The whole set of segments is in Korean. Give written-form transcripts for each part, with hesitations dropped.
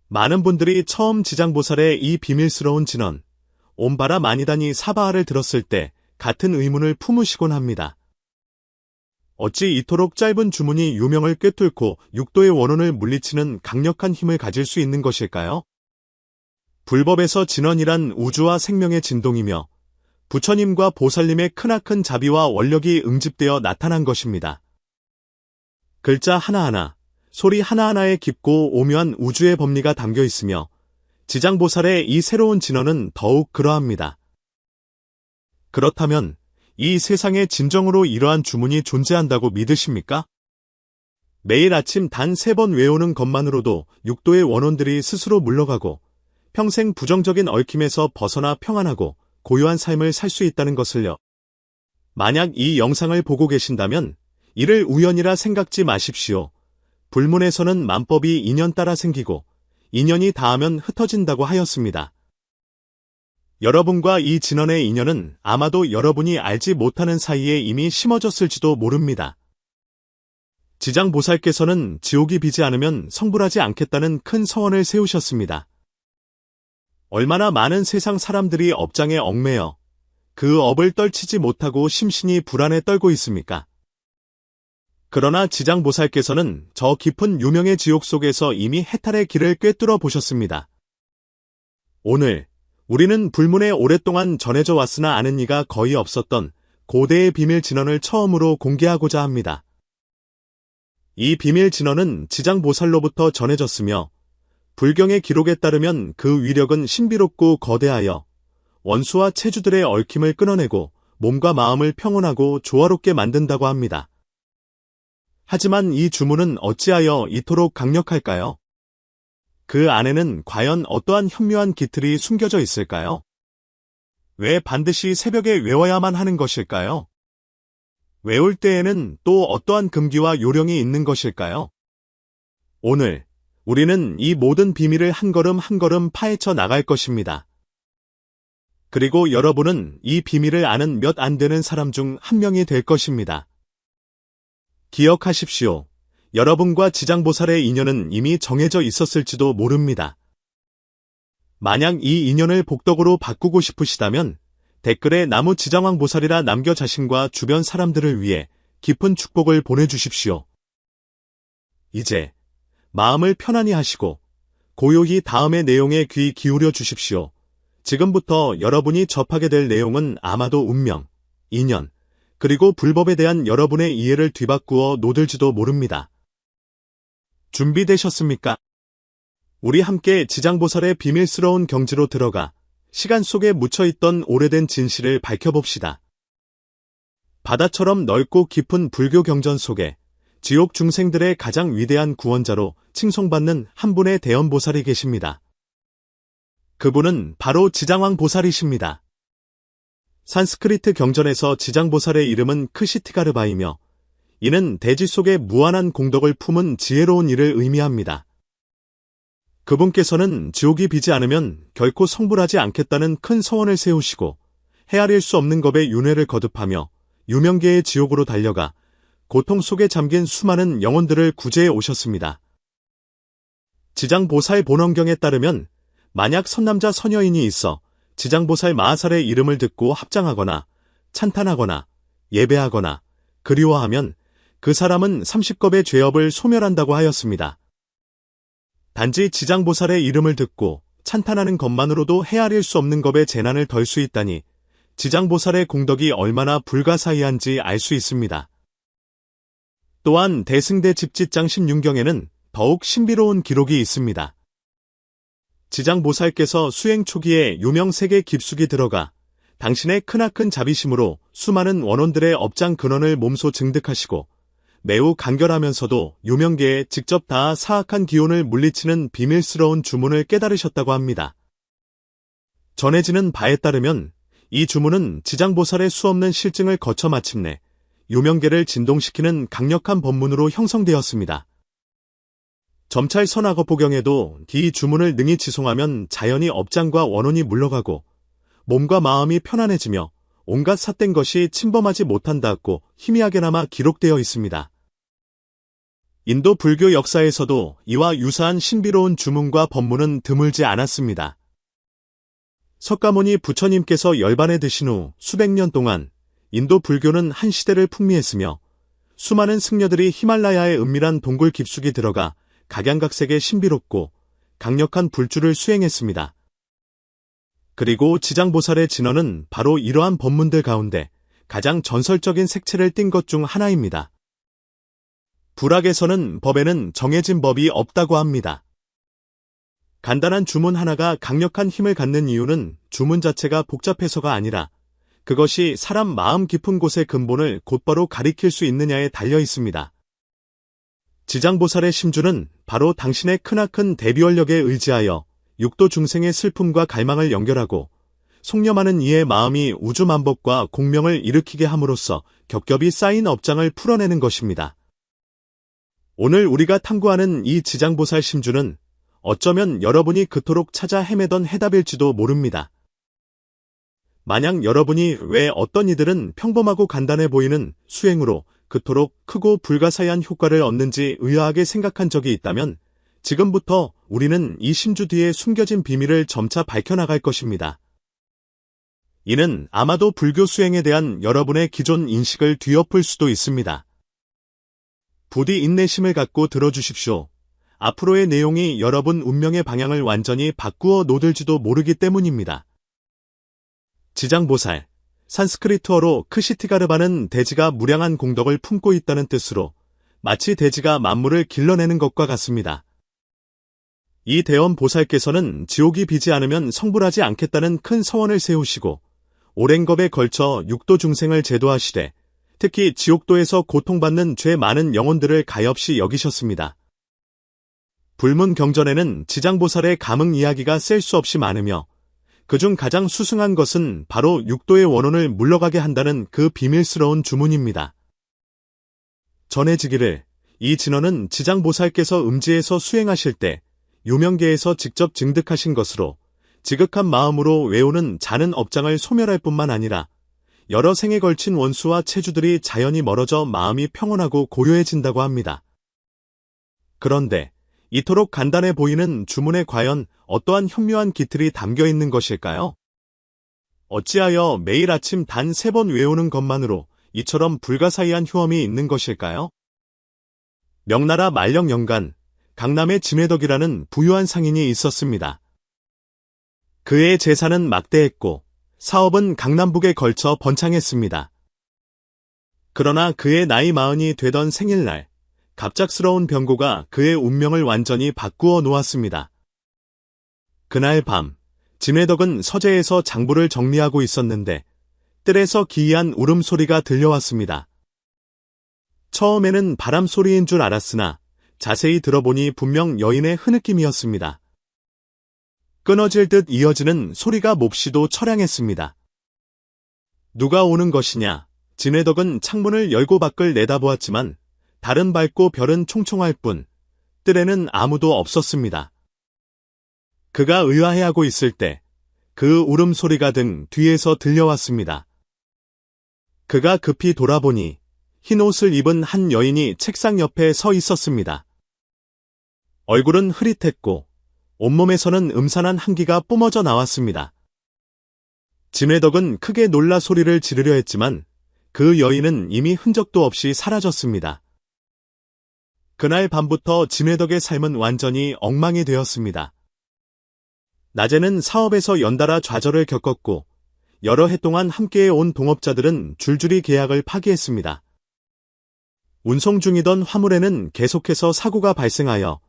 많은 분들이 처음 지장보살의 이 비밀스러운 진언, 옴바라 마니다니 사바하를 들었을 때 같은 의문을 품으시곤 합니다. 어찌 이토록 짧은 주문이 유명을 꿰뚫고 육도의 원혼을 물리치는 강력한 힘을 가질 수 있는 것일까요? 불법에서 진언이란 우주와 생명의 진동이며 부처님과 보살님의 크나큰 자비와 원력이 응집되어 나타난 것입니다. 글자 하나하나, 소리 하나하나에 깊고 오묘한 우주의 법리가 담겨 있으며 지장보살의 이 새로운 진언은 더욱 그러합니다. 그렇다면 이 세상에 진정으로 이러한 주문이 존재한다고 믿으십니까? 매일 아침 단 3번 외우는 것만으로도 육도의 원혼들이 스스로 물러가고 평생 부정적인 얽힘에서 벗어나 평안하고 고요한 삶을 살 수 있다는 것을요. 만약 이 영상을 보고 계신다면 이를 우연이라 생각지 마십시오. 불문에서는 만법이 인연 따라 생기고 인연이 닿으면 흩어진다고 하였습니다. 여러분과 이 진언의 인연은 아마도 여러분이 알지 못하는 사이에 이미 심어졌을지도 모릅니다. 지장보살께서는 지옥이 비지 않으면 성불하지 않겠다는 큰 서원을 세우셨습니다. 얼마나 많은 세상 사람들이 업장에 얽매여 그 업을 떨치지 못하고 심신이 불안에 떨고 있습니까? 그러나 지장보살께서는 저 깊은 유명의 지옥 속에서 이미 해탈의 길을 꿰뚫어 보셨습니다. 오늘 우리는 불문에 오랫동안 전해져 왔으나 아는 이가 거의 없었던 고대의 비밀 진언을 처음으로 공개하고자 합니다. 이 비밀 진언은 지장보살로부터 전해졌으며 불경의 기록에 따르면 그 위력은 신비롭고 거대하여 원수와 체주들의 얽힘을 끊어내고 몸과 마음을 평온하고 조화롭게 만든다고 합니다. 하지만 이 주문은 어찌하여 이토록 강력할까요? 그 안에는 과연 어떠한 현묘한 기틀이 숨겨져 있을까요? 왜 반드시 새벽에 외워야만 하는 것일까요? 외울 때에는 또 어떠한 금기와 요령이 있는 것일까요? 오늘 우리는 이 모든 비밀을 한 걸음 한 걸음 파헤쳐 나갈 것입니다. 그리고 여러분은 이 비밀을 아는 몇 안 되는 사람 중 한 명이 될 것입니다. 기억하십시오. 여러분과 지장보살의 인연은 이미 정해져 있었을지도 모릅니다. 만약 이 인연을 복덕으로 바꾸고 싶으시다면 댓글에 나무 지장왕보살이라 남겨 자신과 주변 사람들을 위해 깊은 축복을 보내주십시오. 이제 마음을 편안히 하시고 고요히 다음의 내용에 귀 기울여 주십시오. 지금부터 여러분이 접하게 될 내용은 아마도 운명, 인연, 그리고 불법에 대한 여러분의 이해를 뒤바꾸어 놓을지도 모릅니다. 준비되셨습니까? 우리 함께 지장보살의 비밀스러운 경지로 들어가 시간 속에 묻혀있던 오래된 진실을 밝혀봅시다. 바다처럼 넓고 깊은 불교 경전 속에 지옥 중생들의 가장 위대한 구원자로 칭송받는 한 분의 대연보살이 계십니다. 그분은 바로 지장왕보살이십니다. 산스크리트 경전에서 지장보살의 이름은 크시티가르바이며 이는 대지 속에 무한한 공덕을 품은 지혜로운 이를 의미합니다. 그분께서는 지옥이 비지 않으면 결코 성불하지 않겠다는 큰 서원을 세우시고 헤아릴 수 없는 겁에 윤회를 거듭하며 유명계의 지옥으로 달려가 고통 속에 잠긴 수많은 영혼들을 구제해 오셨습니다. 지장보살 본원경에 따르면 만약 선남자 선여인이 있어 지장보살 마하살의 이름을 듣고 합장하거나 찬탄하거나 예배하거나 그리워하면 그 사람은 30겁의 죄업을 소멸한다고 하였습니다. 단지 지장보살의 이름을 듣고 찬탄하는 것만으로도 헤아릴 수 없는 겁의 재난을 덜 수 있다니 지장보살의 공덕이 얼마나 불가사의한지 알 수 있습니다. 또한 대승대 집지장 16경에는 더욱 신비로운 기록이 있습니다. 지장보살께서 수행 초기에 유명세계 깊숙이 들어가 당신의 크나큰 자비심으로 수많은 원혼들의 업장 근원을 몸소 증득하시고 매우 간결하면서도 유명계에 직접 닿아 사악한 기운을 물리치는 비밀스러운 주문을 깨달으셨다고 합니다. 전해지는 바에 따르면 이 주문은 지장보살의 수없는 실증을 거쳐 마침내 유명계를 진동시키는 강력한 법문으로 형성되었습니다. 점찰 선악업보경에도 이 주문을 능히 지송하면 자연히 업장과 원혼이 물러가고 몸과 마음이 편안해지며 온갖 삿된 것이 침범하지 못한다고 희미하게나마 기록되어 있습니다. 인도 불교 역사에서도 이와 유사한 신비로운 주문과 법문은 드물지 않았습니다. 석가모니 부처님께서 열반에 드신 후 수백 년 동안 인도 불교는 한 시대를 풍미했으며 수많은 승려들이 히말라야의 은밀한 동굴 깊숙이 들어가 각양각색의 신비롭고 강력한 불주를 수행했습니다. 그리고 지장보살의 진언은 바로 이러한 법문들 가운데 가장 전설적인 색채를 띈 것 중 하나입니다. 불학에서는 법에는 정해진 법이 없다고 합니다. 간단한 주문 하나가 강력한 힘을 갖는 이유는 주문 자체가 복잡해서가 아니라 그것이 사람 마음 깊은 곳의 근본을 곧바로 가리킬 수 있느냐에 달려 있습니다. 지장보살의 심주는 바로 당신의 크나큰 대비원력에 의지하여 육도 중생의 슬픔과 갈망을 연결하고 속념하는 이의 마음이 우주만법과 공명을 일으키게 함으로써 겹겹이 쌓인 업장을 풀어내는 것입니다. 오늘 우리가 탐구하는 이 지장보살 심주는 어쩌면 여러분이 그토록 찾아 헤매던 해답일지도 모릅니다. 만약 여러분이 왜 어떤 이들은 평범하고 간단해 보이는 수행으로 그토록 크고 불가사의한 효과를 얻는지 의아하게 생각한 적이 있다면 지금부터 우리는 이 심주 뒤에 숨겨진 비밀을 점차 밝혀나갈 것입니다. 이는 아마도 불교 수행에 대한 여러분의 기존 인식을 뒤엎을 수도 있습니다. 부디 인내심을 갖고 들어주십시오. 앞으로의 내용이 여러분 운명의 방향을 완전히 바꾸어 놓을지도 모르기 때문입니다. 지장보살, 산스크리트어로 크시티가르바는 돼지가 무량한 공덕을 품고 있다는 뜻으로 마치 돼지가 만물을 길러내는 것과 같습니다. 이 대원 보살께서는 지옥이 비지 않으면 성불하지 않겠다는 큰 서원을 세우시고 오랜 겁에 걸쳐 육도 중생을 제도하시되 특히 지옥도에서 고통받는 죄 많은 영혼들을 가엾이 여기셨습니다. 불문경전에는 지장보살의 감흥 이야기가 셀 수 없이 많으며 그중 가장 수승한 것은 바로 육도의 원혼을 물러가게 한다는 그 비밀스러운 주문입니다. 전해지기를 이 진언은 지장보살께서 음지에서 수행하실 때 유명계에서 직접 증득하신 것으로 지극한 마음으로 외우는 자는 업장을 소멸할 뿐만 아니라 여러 생에 걸친 원수와 체주들이 자연히 멀어져 마음이 평온하고 고요해진다고 합니다. 그런데 이토록 간단해 보이는 주문에 과연 어떠한 현묘한 기틀이 담겨 있는 것일까요? 어찌하여 매일 아침 단 3번 외우는 것만으로 이처럼 불가사의한 효험이 있는 것일까요? 명나라 만령연간 강남에 진회덕이라는 부유한 상인이 있었습니다. 그의 재산은 막대했고 사업은 강남북에 걸쳐 번창했습니다. 그러나 그의 나이 40이 되던 생일날 갑작스러운 병고가 그의 운명을 완전히 바꾸어 놓았습니다. 그날 밤 진회덕은 서재에서 장부를 정리하고 있었는데 뜰에서 기이한 울음소리가 들려왔습니다. 처음에는 바람소리인 줄 알았으나 자세히 들어보니 분명 여인의 흐느낌이었습니다. 끊어질 듯 이어지는 소리가 몹시도 처량했습니다. 누가 오는 것이냐? 진회덕은 창문을 열고 밖을 내다보았지만 달은 밝고 별은 총총할 뿐 뜰에는 아무도 없었습니다. 그가 의아해하고 있을 때 그 울음소리가 등 뒤에서 들려왔습니다. 그가 급히 돌아보니 흰 옷을 입은 한 여인이 책상 옆에 서 있었습니다. 얼굴은 흐릿했고 온몸에서는 음산한 한기가 뿜어져 나왔습니다. 진회덕은 크게 놀라 소리를 지르려 했지만 그 여인은 이미 흔적도 없이 사라졌습니다. 그날 밤부터 진회덕의 삶은 완전히 엉망이 되었습니다. 낮에는 사업에서 연달아 좌절을 겪었고 여러 해 동안 함께해온 동업자들은 줄줄이 계약을 파기했습니다. 운송 중이던 화물에는 계속해서 사고가 발생하여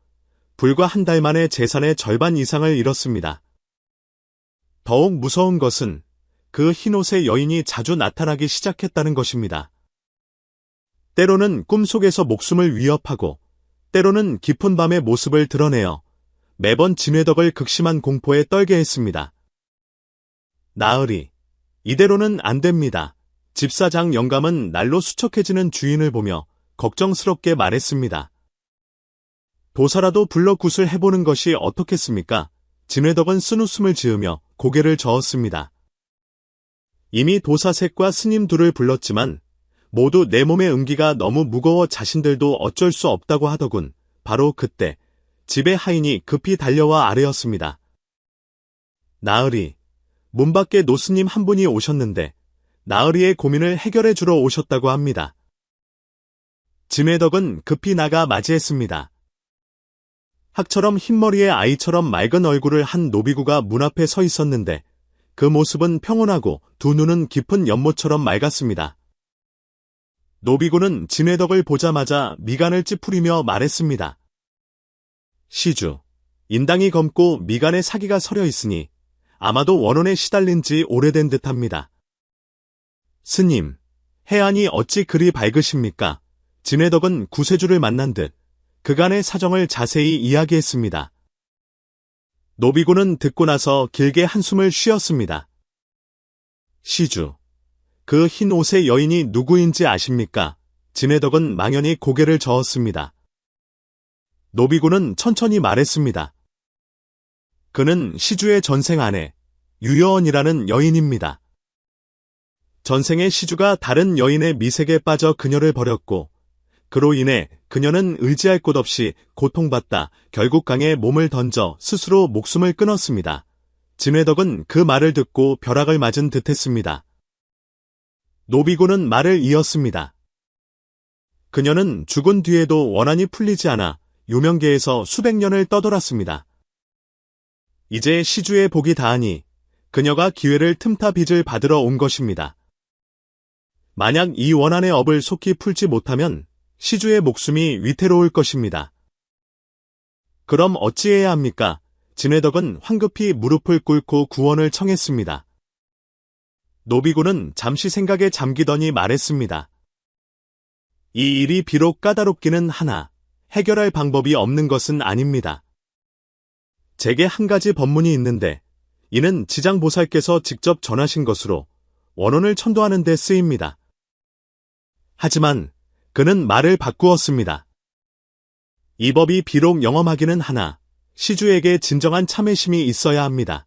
불과 한 달 만에 재산의 절반 이상을 잃었습니다. 더욱 무서운 것은 그 흰옷의 여인이 자주 나타나기 시작했다는 것입니다. 때로는 꿈속에서 목숨을 위협하고 때로는 깊은 밤의 모습을 드러내어 매번 진회덕을 극심한 공포에 떨게 했습니다. 나으리, 이대로는 안 됩니다. 집사장 영감은 날로 수척해지는 주인을 보며 걱정스럽게 말했습니다. 도사라도 불러 굿을 해보는 것이 어떻겠습니까? 진회덕은 쓴웃음을 지으며 고개를 저었습니다. 이미 도사셋과 스님 둘을 불렀지만 모두 내 몸의 음기가 너무 무거워 자신들도 어쩔 수 없다고 하더군. 바로 그때 집에 하인이 급히 달려와 아뢰었습니다. 나으리, 문 밖에 노스님 한 분이 오셨는데 나으리의 고민을 해결해 주러 오셨다고 합니다. 진회덕은 급히 나가 맞이했습니다. 학처럼 흰머리에 아이처럼 맑은 얼굴을 한 노비구가 문 앞에 서 있었는데 그 모습은 평온하고 두 눈은 깊은 연못처럼 맑았습니다. 노비구는 진회덕을 보자마자 미간을 찌푸리며 말했습니다. 시주, 인당이 검고 미간에 사기가 서려 있으니 아마도 원혼에 시달린 지 오래된 듯합니다. 스님, 해안이 어찌 그리 밝으십니까? 진회덕은 구세주를 만난 듯 그간의 사정을 자세히 이야기했습니다. 노비구는 듣고 나서 길게 한숨을 쉬었습니다. 시주, 그 흰 옷의 여인이 누구인지 아십니까? 진회덕은 망연히 고개를 저었습니다. 노비구는 천천히 말했습니다. 그는 시주의 전생 아내, 유여원이라는 여인입니다. 전생의 시주가 다른 여인의 미색에 빠져 그녀를 버렸고 그로 인해 그녀는 의지할 곳 없이 고통받다 결국 강에 몸을 던져 스스로 목숨을 끊었습니다. 진회덕은 그 말을 듣고 벼락을 맞은 듯했습니다. 노비구는 말을 이었습니다. 그녀는 죽은 뒤에도 원한이 풀리지 않아 유명계에서 수백 년을 떠돌았습니다. 이제 시주의 복이 다하니 그녀가 기회를 틈타 빚을 받으러 온 것입니다. 만약 이 원한의 업을 속히 풀지 못하면 시주의 목숨이 위태로울 것입니다. 그럼 어찌해야 합니까? 진회덕은 황급히 무릎을 꿇고 구원을 청했습니다. 노비구는 잠시 생각에 잠기더니 말했습니다. 이 일이 비록 까다롭기는 하나 해결할 방법이 없는 것은 아닙니다. 제게 한 가지 법문이 있는데 이는 지장보살께서 직접 전하신 것으로 원혼을 천도하는 데 쓰입니다. 하지만 그는 말을 바꾸었습니다. 이 법이 비록 영험하기는 하나 시주에게 진정한 참회심이 있어야 합니다.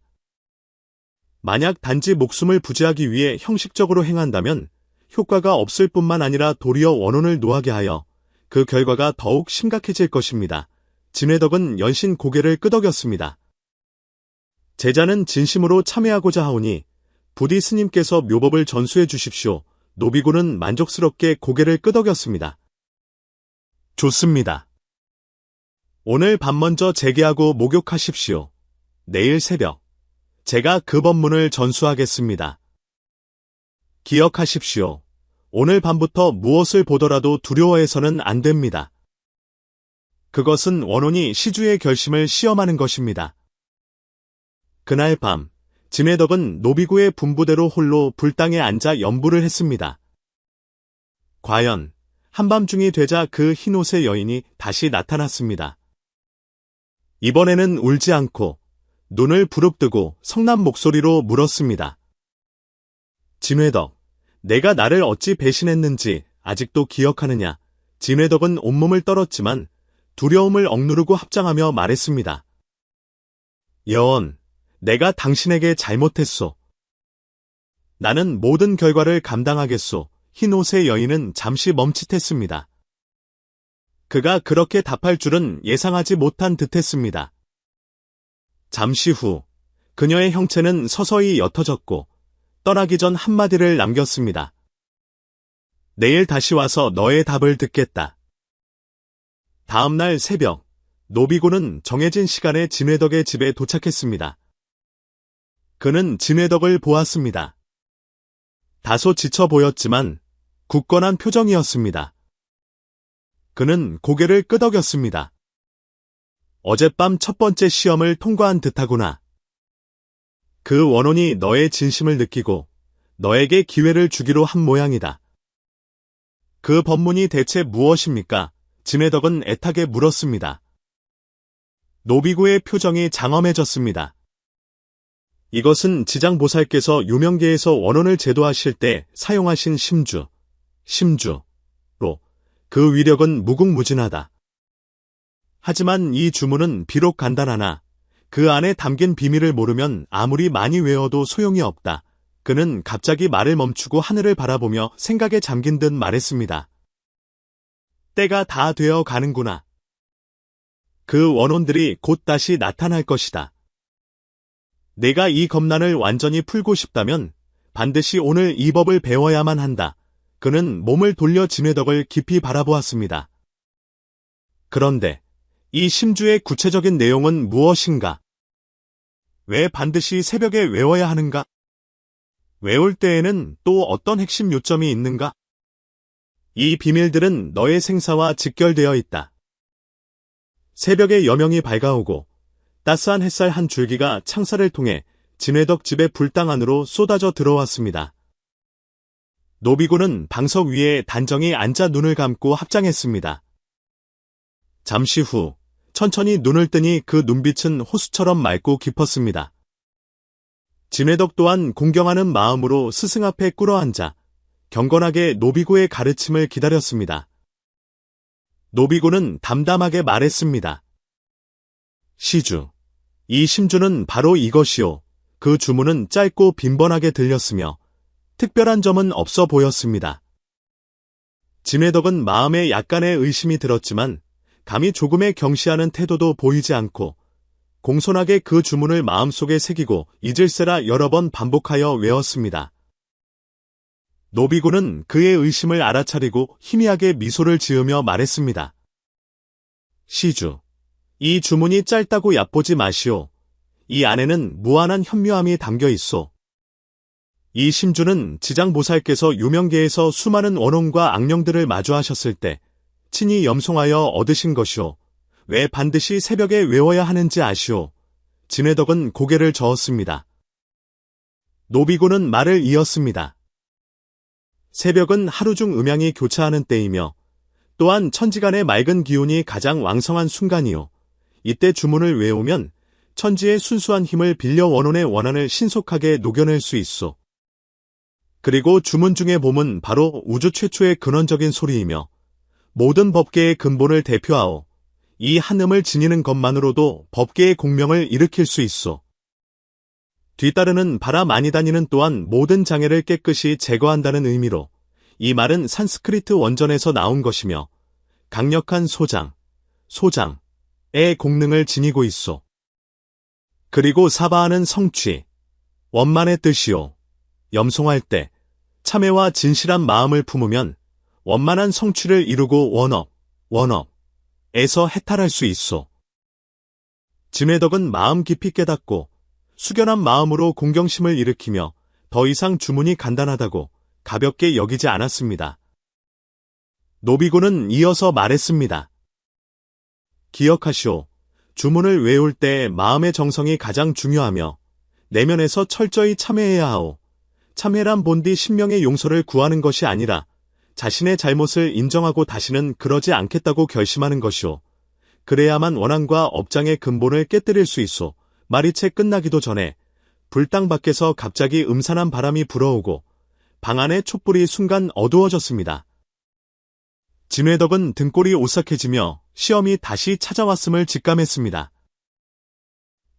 만약 단지 목숨을 부지하기 위해 형식적으로 행한다면 효과가 없을 뿐만 아니라 도리어 원혼을 노하게 하여 그 결과가 더욱 심각해질 것입니다. 진회덕은 연신 고개를 끄덕였습니다. 제자는 진심으로 참회하고자 하오니 부디 스님께서 묘법을 전수해 주십시오. 노비구는 만족스럽게 고개를 끄덕였습니다. 좋습니다. 오늘 밤 먼저 재개하고 목욕하십시오. 내일 새벽 제가 그 법문을 전수하겠습니다. 기억하십시오. 오늘 밤부터 무엇을 보더라도 두려워해서는 안 됩니다. 그것은 원혼이 시주의 결심을 시험하는 것입니다. 그날 밤 진회덕은 노비구의 분부대로 홀로 불당에 앉아 연부를 했습니다. 과연 한밤중이 되자 그 흰옷의 여인이 다시 나타났습니다. 이번에는 울지 않고 눈을 부릅뜨고 성난 목소리로 물었습니다. 진회덕, 내가 나를 어찌 배신했는지 아직도 기억하느냐? 진회덕은 온몸을 떨었지만 두려움을 억누르고 합장하며 말했습니다. 여원, 내가 당신에게 잘못했소. 나는 모든 결과를 감당하겠소. 흰옷의 여인은 잠시 멈칫했습니다. 그가 그렇게 답할 줄은 예상하지 못한 듯했습니다. 잠시 후 그녀의 형체는 서서히 옅어졌고 떠나기 전 한마디를 남겼습니다. 내일 다시 와서 너의 답을 듣겠다. 다음 날 새벽 노비구는 정해진 시간에 진회덕의 집에 도착했습니다. 그는 진회덕을 보았습니다. 다소 지쳐 보였지만 굳건한 표정이었습니다. 그는 고개를 끄덕였습니다. 어젯밤 첫 번째 시험을 통과한 듯하구나. 그 원혼이 너의 진심을 느끼고 너에게 기회를 주기로 한 모양이다. 그 법문이 대체 무엇입니까? 진회덕은 애타게 물었습니다. 노비구의 표정이 장엄해졌습니다. 이것은 지장보살께서 유명계에서 원혼을 제도하실 때 사용하신 심주로 그 위력은 무궁무진하다. 하지만 이 주문은 비록 간단하나 그 안에 담긴 비밀을 모르면 아무리 많이 외워도 소용이 없다. 그는 갑자기 말을 멈추고 하늘을 바라보며 생각에 잠긴 듯 말했습니다. 때가 다 되어 가는구나. 그 원혼들이 곧 다시 나타날 것이다. 내가 이 겁난을 완전히 풀고 싶다면 반드시 오늘 이 법을 배워야만 한다. 그는 몸을 돌려 진회덕을 깊이 바라보았습니다. 그런데 이 심주의 구체적인 내용은 무엇인가? 왜 반드시 새벽에 외워야 하는가? 외울 때에는 또 어떤 핵심 요점이 있는가? 이 비밀들은 너의 생사와 직결되어 있다. 새벽에 여명이 밝아오고 따스한 햇살 한 줄기가 창살을 통해 진회덕 집의 불당 안으로 쏟아져 들어왔습니다. 노비군은 방석 위에 단정히 앉아 눈을 감고 합장했습니다. 잠시 후 천천히 눈을 뜨니 그 눈빛은 호수처럼 맑고 깊었습니다. 진회덕 또한 공경하는 마음으로 스승 앞에 꿇어앉아 경건하게 노비구의 가르침을 기다렸습니다. 노비구는 담담하게 말했습니다. 시주, 이 심주는 바로 이것이요. 그 주문은 짧고 빈번하게 들렸으며 특별한 점은 없어 보였습니다. 진회덕은 마음에 약간의 의심이 들었지만 감히 조금의 경시하는 태도도 보이지 않고 공손하게 그 주문을 마음속에 새기고 잊을세라 여러 번 반복하여 외웠습니다. 노비군은 그의 의심을 알아차리고 희미하게 미소를 지으며 말했습니다. 시주, 이 주문이 짧다고 얕보지 마시오. 이 안에는 무한한 현묘함이 담겨 있소. 이 심주는 지장보살께서 유명계에서 수많은 원혼과 악령들을 마주하셨을 때 친히 염송하여 얻으신 것이오. 왜 반드시 새벽에 외워야 하는지 아시오. 진회덕은 고개를 저었습니다. 노비군은 말을 이었습니다. 새벽은 하루 중 음양이 교차하는 때이며 또한 천지간의 맑은 기운이 가장 왕성한 순간이요. 이때 주문을 외우면 천지의 순수한 힘을 빌려 원혼의 원한을 신속하게 녹여낼 수 있소. 그리고 주문 중의 봄은 바로 우주 최초의 근원적인 소리이며 모든 법계의 근본을 대표하오. 이 한음을 지니는 것만으로도 법계의 공명을 일으킬 수 있소. 뒤따르는 바람 아니다니는 또한 모든 장애를 깨끗이 제거한다는 의미로 이 말은 산스크리트 원전에서 나온 것이며 강력한 소장의 공능을 지니고 있소. 그리고 사바하는 성취, 원만의 뜻이요. 염송할 때 참회와 진실한 마음을 품으면 원만한 성취를 이루고 원업에서 해탈할 수 있소. 진회덕은 마음 깊이 깨닫고 숙연한 마음으로 공경심을 일으키며 더 이상 주문이 간단하다고 가볍게 여기지 않았습니다. 노비군은 이어서 말했습니다. 기억하시오. 주문을 외울 때 마음의 정성이 가장 중요하며 내면에서 철저히 참회해야 하오. 참회란 본디 신명의 용서를 구하는 것이 아니라 자신의 잘못을 인정하고 다시는 그러지 않겠다고 결심하는 것이오. 그래야만 원한과 업장의 근본을 깨뜨릴 수 있소. 말이 채 끝나기도 전에 불당 밖에서 갑자기 음산한 바람이 불어오고 방 안의 촛불이 순간 어두워졌습니다. 진회덕은 등골이 오싹해지며 시험이 다시 찾아왔음을 직감했습니다.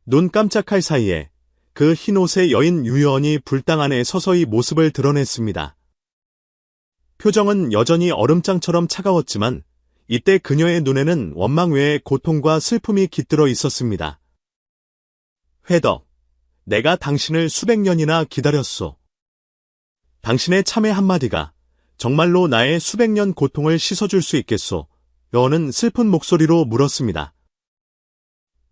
눈 깜짝할 사이에 그 흰옷의 여인 유여원이 불당 안에 서서히 모습을 드러냈습니다. 표정은 여전히 얼음장처럼 차가웠지만 이때 그녀의 눈에는 원망 외에 고통과 슬픔이 깃들어 있었습니다. 회덕, 내가 당신을 수백 년이나 기다렸소. 당신의 참회 한마디가 정말로 나의 수백 년 고통을 씻어줄 수 있겠소. 여원은 슬픈 목소리로 물었습니다.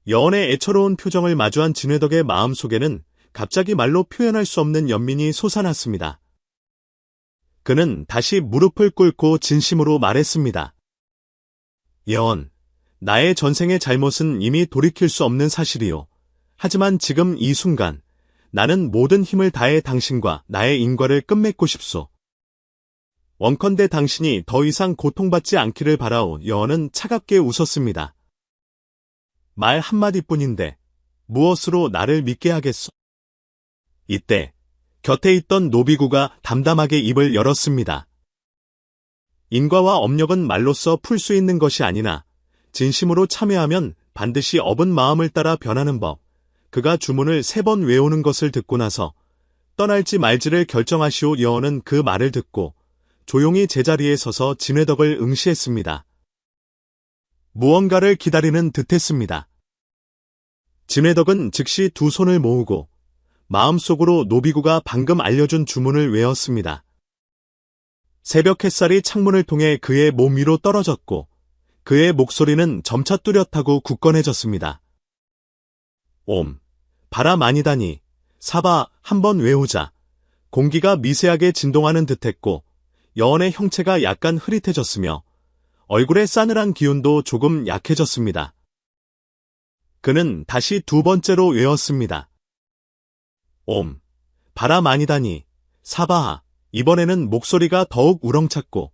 여원의 애처로운 표정을 마주한 진회덕의 마음속에는 갑자기 말로 표현할 수 없는 연민이 솟아났습니다. 그는 다시 무릎을 꿇고 진심으로 말했습니다. 여원, 나의 전생의 잘못은 이미 돌이킬 수 없는 사실이요. 하지만 지금 이 순간 나는 모든 힘을 다해 당신과 나의 인과를 끝맺고 싶소. 원컨대 당신이 더 이상 고통받지 않기를 바라오. 여원은 차갑게 웃었습니다. 말 한마디뿐인데 무엇으로 나를 믿게 하겠소? 이때 곁에 있던 노비구가 담담하게 입을 열었습니다. 인과와 업력은 말로써 풀 수 있는 것이 아니나 진심으로 참회하면 반드시 업은 마음을 따라 변하는 법. 그가 주문을 3번 외우는 것을 듣고 나서 떠날지 말지를 결정하시오. 여원은 그 말을 듣고 조용히 제자리에 서서 진회덕을 응시했습니다. 무언가를 기다리는 듯했습니다. 진회덕은 즉시 두 손을 모으고 마음속으로 노비구가 방금 알려준 주문을 외웠습니다. 새벽 햇살이 창문을 통해 그의 몸 위로 떨어졌고 그의 목소리는 점차 뚜렷하고 굳건해졌습니다. 옴, 바람 아니다니, 사바, 한번 외우자. 공기가 미세하게 진동하는 듯했고 여원의 형체가 약간 흐릿해졌으며 얼굴의 싸늘한 기운도 조금 약해졌습니다. 그는 다시 두 번째로 외웠습니다. 옴, 바람 아니다니, 사바하. 이번에는 목소리가 더욱 우렁찼고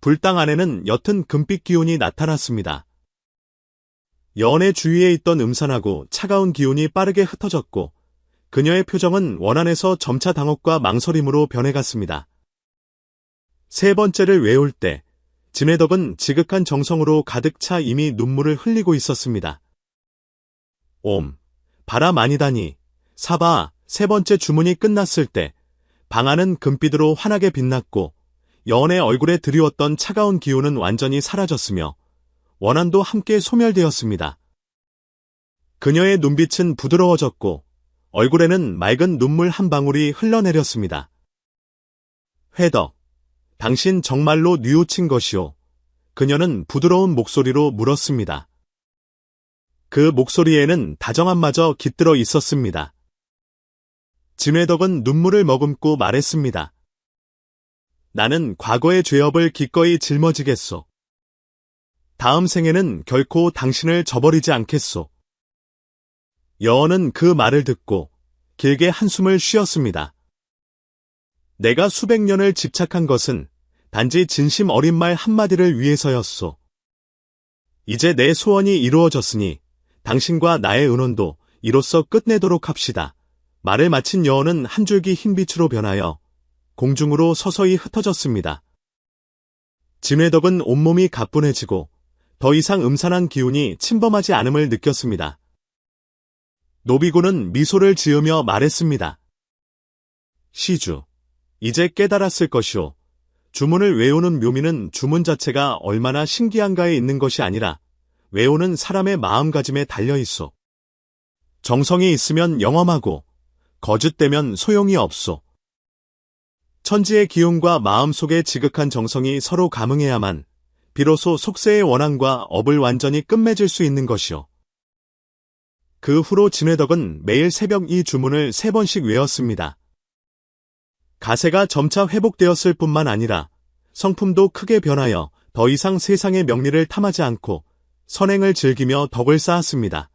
불당 안에는 옅은 금빛 기운이 나타났습니다. 여원의 주위에 있던 음산하고 차가운 기운이 빠르게 흩어졌고 그녀의 표정은 원한에서 점차 당혹과 망설임으로 변해갔습니다. 세 번째를 외울 때 진회덕은 지극한 정성으로 가득 차 이미 눈물을 흘리고 있었습니다. 옴, 바람 아니다니, 사바. 세 번째 주문이 끝났을 때 방 안은 금빛으로 환하게 빛났고 여원의 얼굴에 드리웠던 차가운 기운은 완전히 사라졌으며 원한도 함께 소멸되었습니다. 그녀의 눈빛은 부드러워졌고 얼굴에는 맑은 눈물 한 방울이 흘러내렸습니다. 회덕, 당신 정말로 뉘우친 것이오. 그녀는 부드러운 목소리로 물었습니다. 그 목소리에는 다정함마저 깃들어 있었습니다. 진회덕은 눈물을 머금고 말했습니다. 나는 과거의 죄업을 기꺼이 짊어지겠소. 다음 생에는 결코 당신을 저버리지 않겠소. 여원은 그 말을 듣고 길게 한숨을 쉬었습니다. 내가 수백 년을 집착한 것은 단지 진심 어린 말 한마디를 위해서였소. 이제 내 소원이 이루어졌으니 당신과 나의 은혼도 이로써 끝내도록 합시다. 말을 마친 여원은 한 줄기 흰빛으로 변하여 공중으로 서서히 흩어졌습니다. 진회덕은 온몸이 가뿐해지고 더 이상 음산한 기운이 침범하지 않음을 느꼈습니다. 노비구는 미소를 지으며 말했습니다. 시주, 이제 깨달았을 것이오. 주문을 외우는 묘미는 주문 자체가 얼마나 신기한가에 있는 것이 아니라 외우는 사람의 마음가짐에 달려있소. 정성이 있으면 영험하고 거짓되면 소용이 없소. 천지의 기운과 마음속의 지극한 정성이 서로 감응해야만 비로소 속세의 원한과 업을 완전히 끝맺을 수 있는 것이오. 그 후로 진회덕은 매일 새벽 이 주문을 3번씩 외웠습니다. 가세가 점차 회복되었을 뿐만 아니라 성품도 크게 변하여 더 이상 세상의 명리를 탐하지 않고 선행을 즐기며 덕을 쌓았습니다.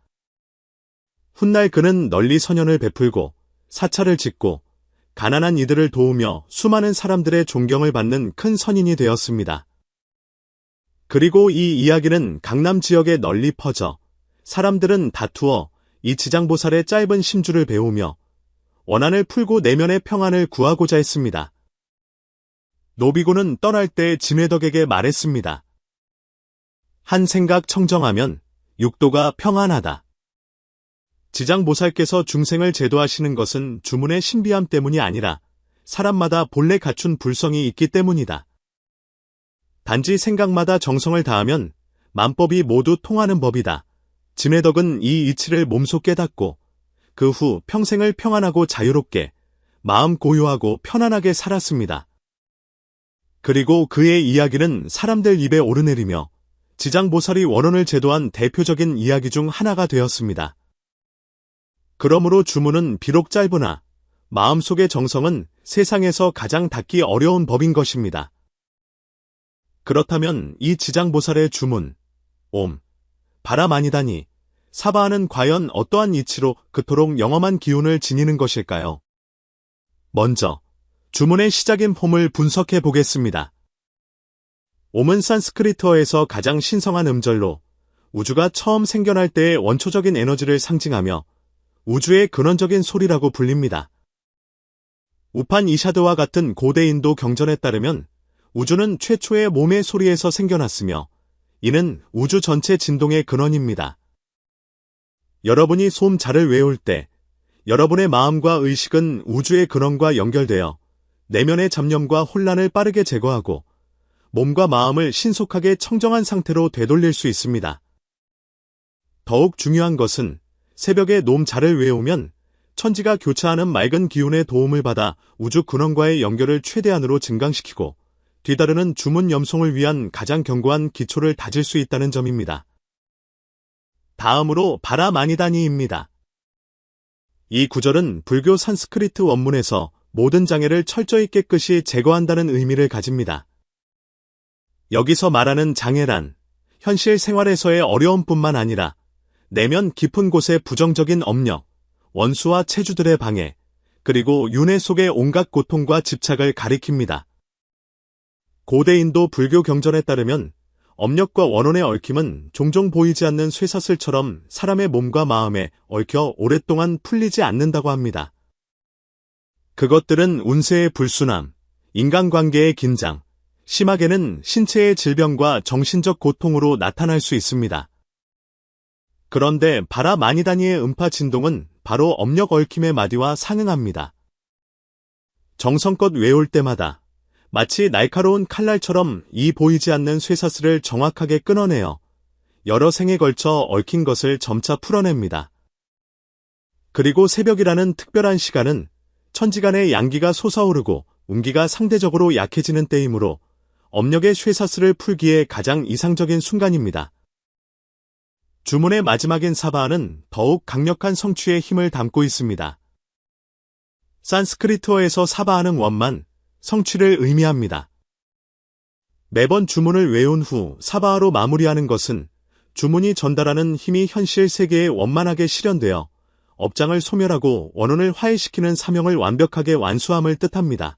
훗날 그는 널리 선연을 베풀고 사찰을 짓고 가난한 이들을 도우며 수많은 사람들의 존경을 받는 큰 선인이 되었습니다. 그리고 이 이야기는 강남 지역에 널리 퍼져 사람들은 다투어 이 지장보살의 짧은 심주를 배우며 원한을 풀고 내면의 평안을 구하고자 했습니다. 노비구는 떠날 때 진회덕에게 말했습니다. 한 생각 청정하면 육도가 평안하다. 지장보살께서 중생을 제도하시는 것은 주문의 신비함 때문이 아니라 사람마다 본래 갖춘 불성이 있기 때문이다. 단지 생각마다 정성을 다하면 만법이 모두 통하는 법이다. 진회덕은 이 이치를 몸소 깨닫고 그 후 평생을 평안하고 자유롭게 마음 고요하고 편안하게 살았습니다. 그리고 그의 이야기는 사람들 입에 오르내리며 지장보살이 원혼을 제도한 대표적인 이야기 중 하나가 되었습니다. 그러므로 주문은 비록 짧으나 마음속의 정성은 세상에서 가장 닿기 어려운 법인 것입니다. 그렇다면 이 지장보살의 주문, 옴, 바람 아니다니, 사바하는 과연 어떠한 이치로 그토록 영험한 기운을 지니는 것일까요? 먼저 주문의 시작인 폼을 분석해 보겠습니다. 옴은 산스크리트어에서 가장 신성한 음절로 우주가 처음 생겨날 때의 원초적인 에너지를 상징하며 우주의 근원적인 소리라고 불립니다. 우판 이샤드와 같은 고대 인도 경전에 따르면 우주는 최초의 몸의 소리에서 생겨났으며 이는 우주 전체 진동의 근원입니다. 여러분이 솜자를 외울 때 여러분의 마음과 의식은 우주의 근원과 연결되어 내면의 잡념과 혼란을 빠르게 제거하고 몸과 마음을 신속하게 청정한 상태로 되돌릴 수 있습니다. 더욱 중요한 것은 새벽에 놈자를 외우면 천지가 교차하는 맑은 기운의 도움을 받아 우주 근원과의 연결을 최대한으로 증강시키고 뒤따르는 주문 염송을 위한 가장 견고한 기초를 다질 수 있다는 점입니다. 다음으로 바라마니다니입니다. 이 구절은 불교 산스크리트 원문에서 모든 장애를 철저히 깨끗이 제거한다는 의미를 가집니다. 여기서 말하는 장애란 현실 생활에서의 어려움뿐만 아니라 내면 깊은 곳의 부정적인 업력, 원수와 체주들의 방해, 그리고 윤회 속의 온갖 고통과 집착을 가리킵니다. 고대 인도 불교 경전에 따르면 업력과 원혼의 얽힘은 종종 보이지 않는 쇠사슬처럼 사람의 몸과 마음에 얽혀 오랫동안 풀리지 않는다고 합니다. 그것들은 운세의 불순함, 인간관계의 긴장, 심하게는 신체의 질병과 정신적 고통으로 나타날 수 있습니다. 그런데 바라마니다니의 음파 진동은 바로 업력 얽힘의 마디와 상응합니다. 정성껏 외울 때마다 마치 날카로운 칼날처럼 이 보이지 않는 쇠사슬을 정확하게 끊어내어 여러 생에 걸쳐 얽힌 것을 점차 풀어냅니다. 그리고 새벽이라는 특별한 시간은 천지간의 양기가 솟아오르고 운기가 상대적으로 약해지는 때이므로 업력의 쇠사슬을 풀기에 가장 이상적인 순간입니다. 주문의 마지막인 사바하는 더욱 강력한 성취의 힘을 담고 있습니다. 산스크리트어에서 사바하는 원만 성취를 의미합니다. 매번 주문을 외운 후 사바하로 마무리하는 것은 주문이 전달하는 힘이 현실 세계에 원만하게 실현되어 업장을 소멸하고 원혼을 화해시키는 사명을 완벽하게 완수함을 뜻합니다.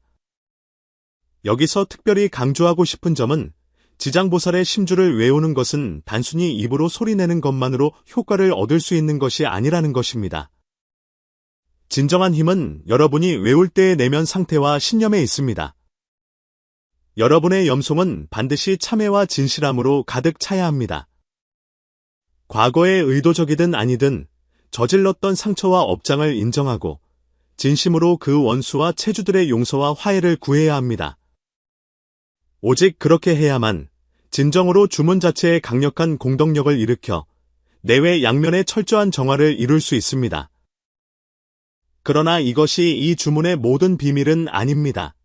여기서 특별히 강조하고 싶은 점은 지장보살의 심주를 외우는 것은 단순히 입으로 소리내는 것만으로 효과를 얻을 수 있는 것이 아니라는 것입니다. 진정한 힘은 여러분이 외울 때의 내면 상태와 신념에 있습니다. 여러분의 염송은 반드시 참회와 진실함으로 가득 차야 합니다. 과거에 의도적이든 아니든 저질렀던 상처와 업장을 인정하고 진심으로 그 원수와 체주들의 용서와 화해를 구해야 합니다. 오직 그렇게 해야만 진정으로 주문 자체에 강력한 공덕력을 일으켜 내외 양면의 철저한 정화를 이룰 수 있습니다. 그러나 이것이 이 주문의 모든 비밀은 아닙니다.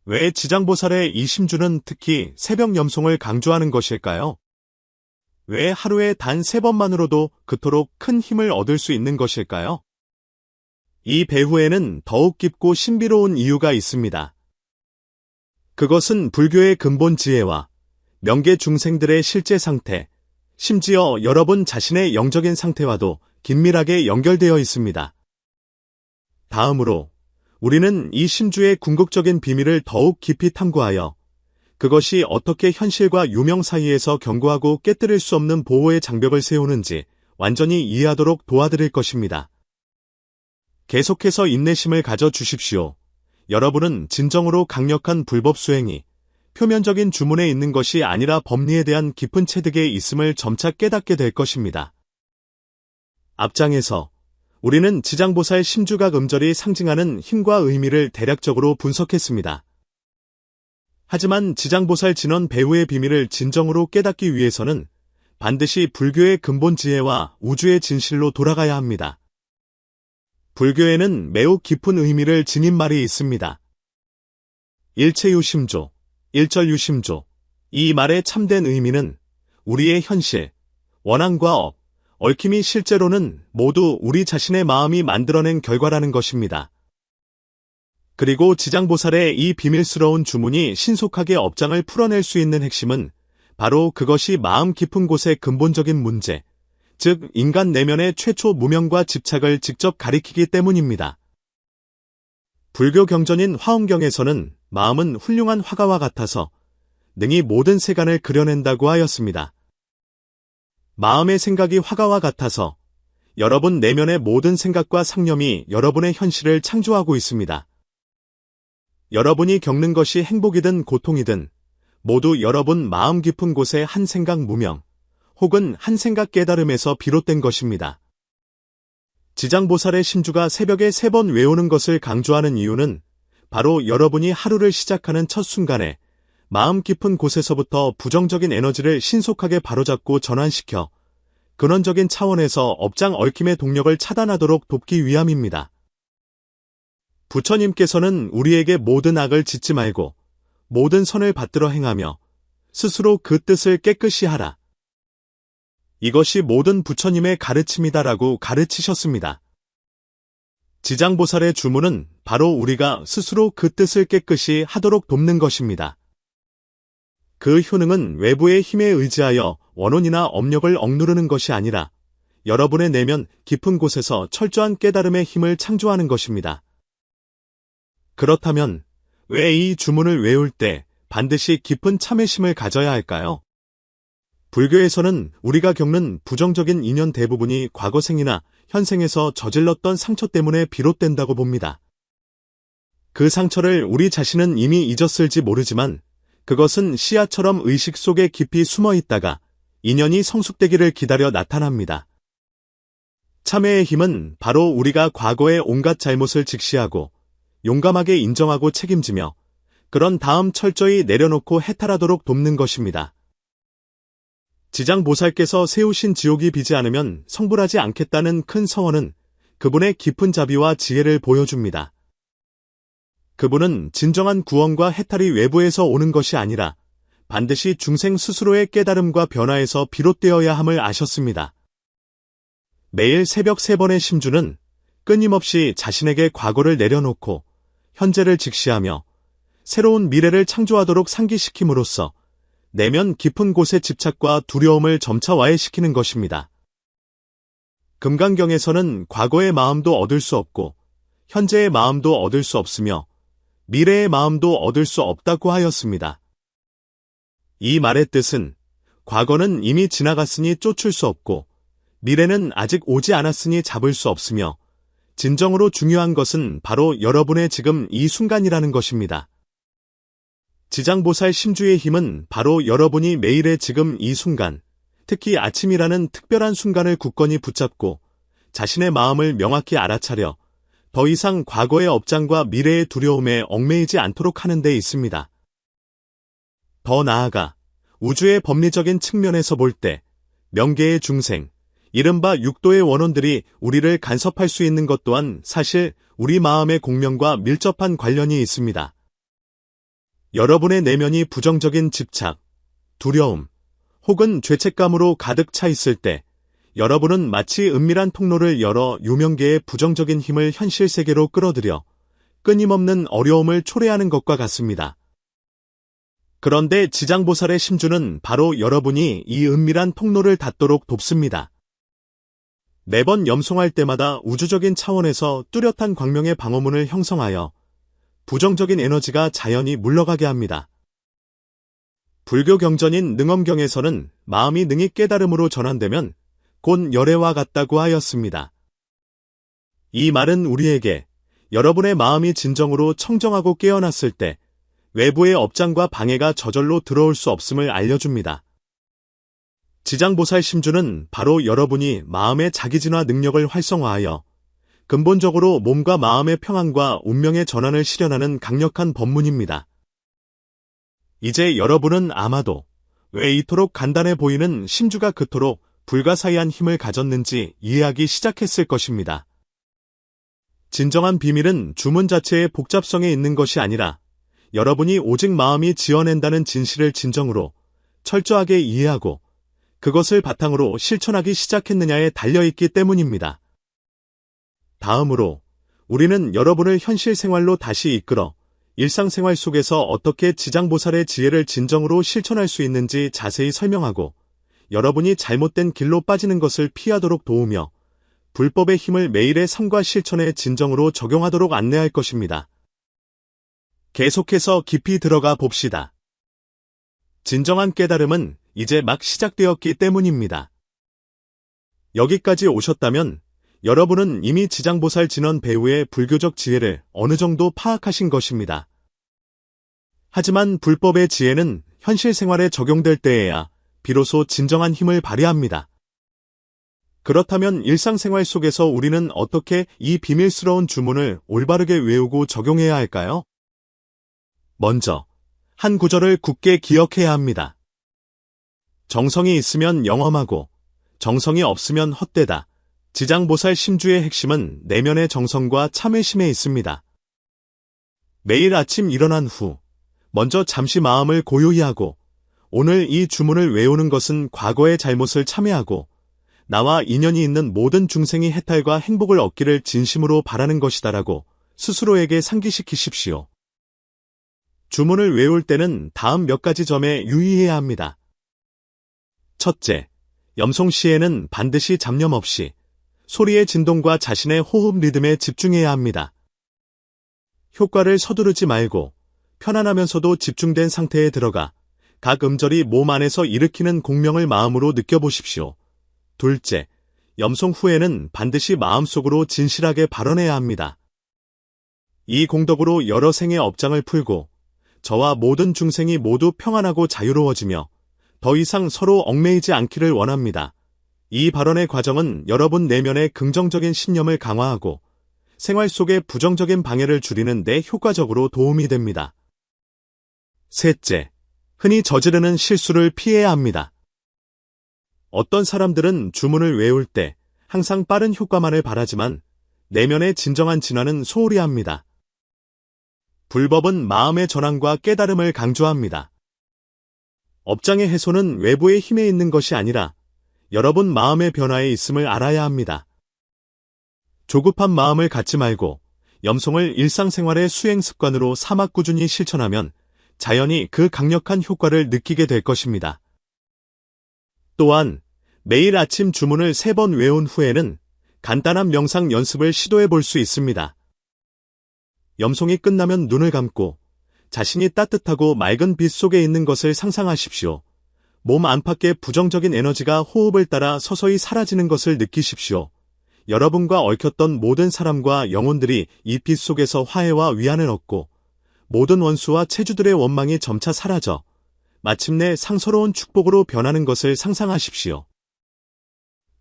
왜 지장보살의 이 심주는 특히 새벽 염송을 강조하는 것일까요? 왜 하루에 단 3번만으로도 그토록 큰 힘을 얻을 수 있는 것일까요? 이 배후에는 더욱 깊고 신비로운 이유가 있습니다. 그것은 불교의 근본 지혜와 명계 중생들의 실제 상태, 심지어 여러분 자신의 영적인 상태와도 긴밀하게 연결되어 있습니다. 다음으로 우리는 이 심주의 궁극적인 비밀을 더욱 깊이 탐구하여 그것이 어떻게 현실과 유명 사이에서 견고하고 깨뜨릴 수 없는 보호의 장벽을 세우는지 완전히 이해하도록 도와드릴 것입니다. 계속해서 인내심을 가져 주십시오. 여러분은 진정으로 강력한 불법 수행이 표면적인 주문에 있는 것이 아니라 법리에 대한 깊은 체득에 있음을 점차 깨닫게 될 것입니다. 앞장에서 우리는 지장보살 심주각 음절이 상징하는 힘과 의미를 대략적으로 분석했습니다. 하지만 지장보살 진원 배후의 비밀을 진정으로 깨닫기 위해서는 반드시 불교의 근본 지혜와 우주의 진실로 돌아가야 합니다. 불교에는 매우 깊은 의미를 지닌 말이 있습니다. 일체유심조, 일절유심조. 이 말의 참된 의미는 우리의 현실, 원한과 업, 얽힘이 실제로는 모두 우리 자신의 마음이 만들어낸 결과라는 것입니다. 그리고 지장보살의 이 비밀스러운 주문이 신속하게 업장을 풀어낼 수 있는 핵심은 바로 그것이 마음 깊은 곳의 근본적인 문제, 즉 인간 내면의 최초 무명과 집착을 직접 가리키기 때문입니다. 불교 경전인 화엄경에서는 마음은 훌륭한 화가와 같아서 능히 모든 세간을 그려낸다고 하였습니다. 마음의 생각이 화가와 같아서 여러분 내면의 모든 생각과 상념이 여러분의 현실을 창조하고 있습니다. 여러분이 겪는 것이 행복이든 고통이든 모두 여러분 마음 깊은 곳의 한 생각 무명 혹은 한 생각 깨달음에서 비롯된 것입니다. 지장보살의 심주가 새벽에 3번 외우는 것을 강조하는 이유는 바로 여러분이 하루를 시작하는 첫 순간에 마음 깊은 곳에서부터 부정적인 에너지를 신속하게 바로잡고 전환시켜 근원적인 차원에서 업장 얽힘의 동력을 차단하도록 돕기 위함입니다. 부처님께서는 우리에게 모든 악을 짓지 말고 모든 선을 받들어 행하며 스스로 그 뜻을 깨끗이 하라. 이것이 모든 부처님의 가르침이다라고 가르치셨습니다. 지장보살의 주문은 바로 우리가 스스로 그 뜻을 깨끗이 하도록 돕는 것입니다. 그 효능은 외부의 힘에 의지하여 원혼이나 업력을 억누르는 것이 아니라 여러분의 내면 깊은 곳에서 철저한 깨달음의 힘을 창조하는 것입니다. 그렇다면 왜 이 주문을 외울 때 반드시 깊은 참회심을 가져야 할까요? 불교에서는 우리가 겪는 부정적인 인연 대부분이 과거생이나 현생에서 저질렀던 상처 때문에 비롯된다고 봅니다. 그 상처를 우리 자신은 이미 잊었을지 모르지만 그것은 씨앗처럼 의식 속에 깊이 숨어 있다가 인연이 성숙되기를 기다려 나타납니다. 참회의 힘은 바로 우리가 과거의 온갖 잘못을 직시하고 용감하게 인정하고 책임지며 그런 다음 철저히 내려놓고 해탈하도록 돕는 것입니다. 지장보살께서 세우신 지옥이 비지 않으면 성불하지 않겠다는 큰 서원은 그분의 깊은 자비와 지혜를 보여줍니다. 그분은 진정한 구원과 해탈이 외부에서 오는 것이 아니라 반드시 중생 스스로의 깨달음과 변화에서 비롯되어야 함을 아셨습니다. 매일 새벽 3번의 심주는 끊임없이 자신에게 과거를 내려놓고 현재를 직시하며 새로운 미래를 창조하도록 상기시킴으로써 내면 깊은 곳의 집착과 두려움을 점차 와해시키는 것입니다. 금강경에서는 과거의 마음도 얻을 수 없고 현재의 마음도 얻을 수 없으며 미래의 마음도 얻을 수 없다고 하였습니다. 이 말의 뜻은 과거는 이미 지나갔으니 쫓을 수 없고 미래는 아직 오지 않았으니 잡을 수 없으며 진정으로 중요한 것은 바로 여러분의 지금 이 순간이라는 것입니다. 지장보살 심주의 힘은 바로 여러분이 매일의 지금 이 순간, 특히 아침이라는 특별한 순간을 굳건히 붙잡고 자신의 마음을 명확히 알아차려 더 이상 과거의 업장과 미래의 두려움에 얽매이지 않도록 하는 데 있습니다. 더 나아가 우주의 법리적인 측면에서 볼 때 명계의 중생, 이른바 육도의 원혼들이 우리를 간섭할 수 있는 것 또한 사실 우리 마음의 공명과 밀접한 관련이 있습니다. 여러분의 내면이 부정적인 집착, 두려움, 혹은 죄책감으로 가득 차 있을 때 여러분은 마치 은밀한 통로를 열어 유명계의 부정적인 힘을 현실 세계로 끌어들여 끊임없는 어려움을 초래하는 것과 같습니다. 그런데 지장보살의 심주는 바로 여러분이 이 은밀한 통로를 닫도록 돕습니다. 매번 염송할 때마다 우주적인 차원에서 뚜렷한 광명의 방어문을 형성하여 부정적인 에너지가 자연히 물러가게 합니다. 불교 경전인 능엄경에서는 마음이 능히 깨달음으로 전환되면 곧 열애와 같다고 하였습니다. 이 말은 우리에게 여러분의 마음이 진정으로 청정하고 깨어났을 때 외부의 업장과 방해가 저절로 들어올 수 없음을 알려줍니다. 지장보살 심주는 바로 여러분이 마음의 자기진화 능력을 활성화하여 근본적으로 몸과 마음의 평안과 운명의 전환을 실현하는 강력한 법문입니다. 이제 여러분은 아마도 왜 이토록 간단해 보이는 심주가 그토록 불가사의한 힘을 가졌는지 이해하기 시작했을 것입니다. 진정한 비밀은 주문 자체의 복잡성에 있는 것이 아니라 여러분이 오직 마음이 지어낸다는 진실을 진정으로 철저하게 이해하고 그것을 바탕으로 실천하기 시작했느냐에 달려있기 때문입니다. 다음으로 우리는 여러분을 현실 생활로 다시 이끌어 일상생활 속에서 어떻게 지장보살의 지혜를 진정으로 실천할 수 있는지 자세히 설명하고 여러분이 잘못된 길로 빠지는 것을 피하도록 도우며 불법의 힘을 매일의 삶과 실천에 진정으로 적용하도록 안내할 것입니다. 계속해서 깊이 들어가 봅시다. 진정한 깨달음은 이제 막 시작되었기 때문입니다. 여기까지 오셨다면 여러분은 이미 지장보살 진원 배후의 불교적 지혜를 어느 정도 파악하신 것입니다. 하지만 불법의 지혜는 현실 생활에 적용될 때에야 비로소 진정한 힘을 발휘합니다. 그렇다면 일상생활 속에서 우리는 어떻게 이 비밀스러운 주문을 올바르게 외우고 적용해야 할까요? 먼저, 한 구절을 굳게 기억해야 합니다. 정성이 있으면 영험하고, 정성이 없으면 헛되다. 지장보살 심주의 핵심은 내면의 정성과 참회심에 있습니다. 매일 아침 일어난 후, 먼저 잠시 마음을 고요히 하고, 오늘 이 주문을 외우는 것은 과거의 잘못을 참회하고, 나와 인연이 있는 모든 중생이 해탈과 행복을 얻기를 진심으로 바라는 것이다라고 스스로에게 상기시키십시오. 주문을 외울 때는 다음 몇 가지 점에 유의해야 합니다. 첫째, 염송시에는 반드시 잡념 없이 소리의 진동과 자신의 호흡 리듬에 집중해야 합니다. 효과를 서두르지 말고 편안하면서도 집중된 상태에 들어가 각 음절이 몸 안에서 일으키는 공명을 마음으로 느껴보십시오. 둘째, 염송 후에는 반드시 마음속으로 진실하게 발언해야 합니다. 이 공덕으로 여러 생의 업장을 풀고 저와 모든 중생이 모두 평안하고 자유로워지며 더 이상 서로 얽매이지 않기를 원합니다. 이 발언의 과정은 여러분 내면의 긍정적인 신념을 강화하고 생활 속의 부정적인 방해를 줄이는 데 효과적으로 도움이 됩니다. 셋째, 흔히 저지르는 실수를 피해야 합니다. 어떤 사람들은 주문을 외울 때 항상 빠른 효과만을 바라지만 내면의 진정한 진화는 소홀히 합니다. 불법은 마음의 전환과 깨달음을 강조합니다. 업장의 해소는 외부의 힘에 있는 것이 아니라 여러분 마음의 변화에 있음을 알아야 합니다. 조급한 마음을 갖지 말고 염송을 일상생활의 수행 습관으로 삼아 꾸준히 실천하면 자연히 그 강력한 효과를 느끼게 될 것입니다. 또한 매일 아침 주문을 3번 외운 후에는 간단한 명상 연습을 시도해 볼 수 있습니다. 염송이 끝나면 눈을 감고 자신이 따뜻하고 맑은 빛 속에 있는 것을 상상하십시오. 몸 안팎의 부정적인 에너지가 호흡을 따라 서서히 사라지는 것을 느끼십시오. 여러분과 얽혔던 모든 사람과 영혼들이 이 빛 속에서 화해와 위안을 얻고 모든 원수와 체주들의 원망이 점차 사라져 마침내 상서로운 축복으로 변하는 것을 상상하십시오.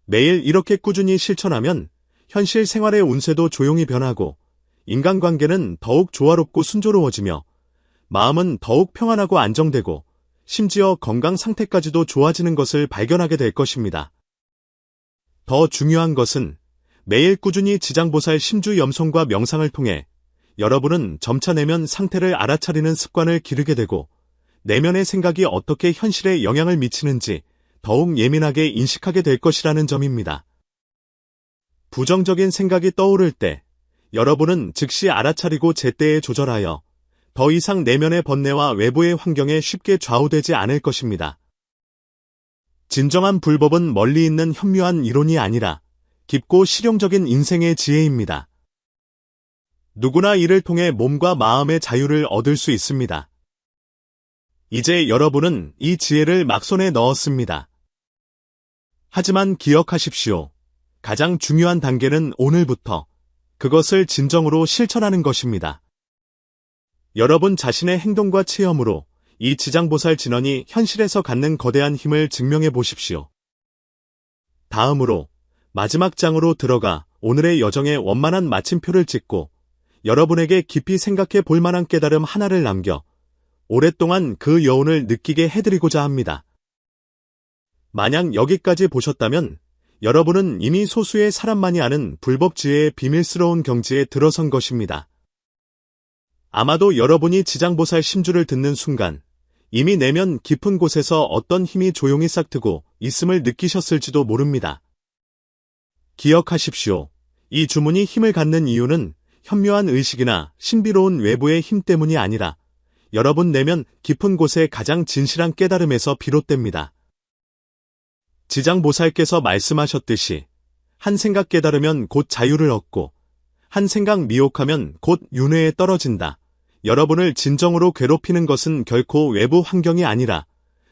매일 이렇게 꾸준히 실천하면 현실 생활의 운세도 조용히 변하고 인간관계는 더욱 조화롭고 순조로워지며 마음은 더욱 평안하고 안정되고 심지어 건강 상태까지도 좋아지는 것을 발견하게 될 것입니다. 더 중요한 것은 매일 꾸준히 지장보살 심주 염송과 명상을 통해 여러분은 점차 내면 상태를 알아차리는 습관을 기르게 되고 내면의 생각이 어떻게 현실에 영향을 미치는지 더욱 예민하게 인식하게 될 것이라는 점입니다. 부정적인 생각이 떠오를 때 여러분은 즉시 알아차리고 제때에 조절하여 더 이상 내면의 번뇌와 외부의 환경에 쉽게 좌우되지 않을 것입니다. 진정한 불법은 멀리 있는 현묘한 이론이 아니라 깊고 실용적인 인생의 지혜입니다. 누구나 이를 통해 몸과 마음의 자유를 얻을 수 있습니다. 이제 여러분은 이 지혜를 막손에 넣었습니다. 하지만 기억하십시오. 가장 중요한 단계는 오늘부터 그것을 진정으로 실천하는 것입니다. 여러분 자신의 행동과 체험으로 이 지장보살 진원이 현실에서 갖는 거대한 힘을 증명해 보십시오. 다음으로 마지막 장으로 들어가 오늘의 여정에 원만한 마침표를 찍고 여러분에게 깊이 생각해 볼 만한 깨달음 하나를 남겨 오랫동안 그 여운을 느끼게 해드리고자 합니다. 만약 여기까지 보셨다면 여러분은 이미 소수의 사람만이 아는 불법 지혜의 비밀스러운 경지에 들어선 것입니다. 아마도 여러분이 지장보살 심주를 듣는 순간 이미 내면 깊은 곳에서 어떤 힘이 조용히 싹트고 있음을 느끼셨을지도 모릅니다. 기억하십시오. 이 주문이 힘을 갖는 이유는 현묘한 의식이나 신비로운 외부의 힘 때문이 아니라 여러분 내면 깊은 곳의 가장 진실한 깨달음에서 비롯됩니다. 지장보살께서 말씀하셨듯이 한 생각 깨달으면 곧 자유를 얻고 한 생각 미혹하면 곧 윤회에 떨어진다. 여러분을 진정으로 괴롭히는 것은 결코 외부 환경이 아니라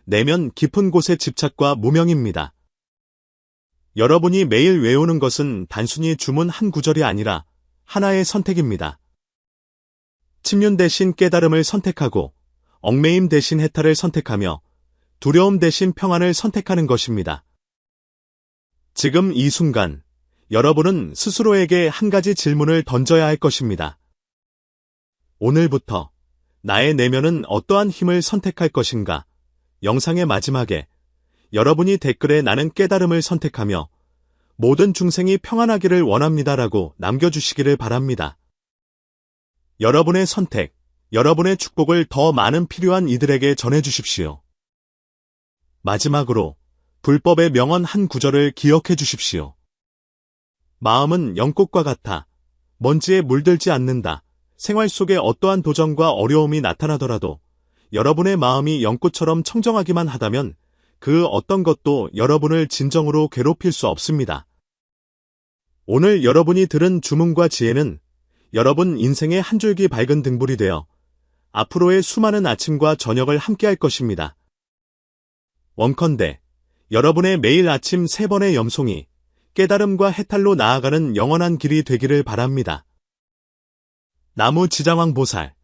내면 깊은 곳의 집착과 무명입니다. 여러분이 매일 외우는 것은 단순히 주문 한 구절이 아니라 하나의 선택입니다. 침륜 대신 깨달음을 선택하고 얽매임 대신 해탈을 선택하며 두려움 대신 평안을 선택하는 것입니다. 지금 이 순간, 여러분은 스스로에게 한 가지 질문을 던져야 할 것입니다. 오늘부터 나의 내면은 어떠한 힘을 선택할 것인가? 영상의 마지막에 여러분이 댓글에 나는 깨달음을 선택하며 모든 중생이 평안하기를 원합니다라고 남겨주시기를 바랍니다. 여러분의 선택, 여러분의 축복을 더 많은 필요한 이들에게 전해주십시오. 마지막으로 불법의 명언 한 구절을 기억해 주십시오. 마음은 연꽃과 같아 먼지에 물들지 않는다. 생활 속에 어떠한 도전과 어려움이 나타나더라도 여러분의 마음이 연꽃처럼 청정하기만 하다면 그 어떤 것도 여러분을 진정으로 괴롭힐 수 없습니다. 오늘 여러분이 들은 주문과 지혜는 여러분 인생의 한 줄기 밝은 등불이 되어 앞으로의 수많은 아침과 저녁을 함께할 것입니다. 원컨대 여러분의 매일 아침 3번의 염송이 깨달음과 해탈로 나아가는 영원한 길이 되기를 바랍니다. 나무 지장왕 보살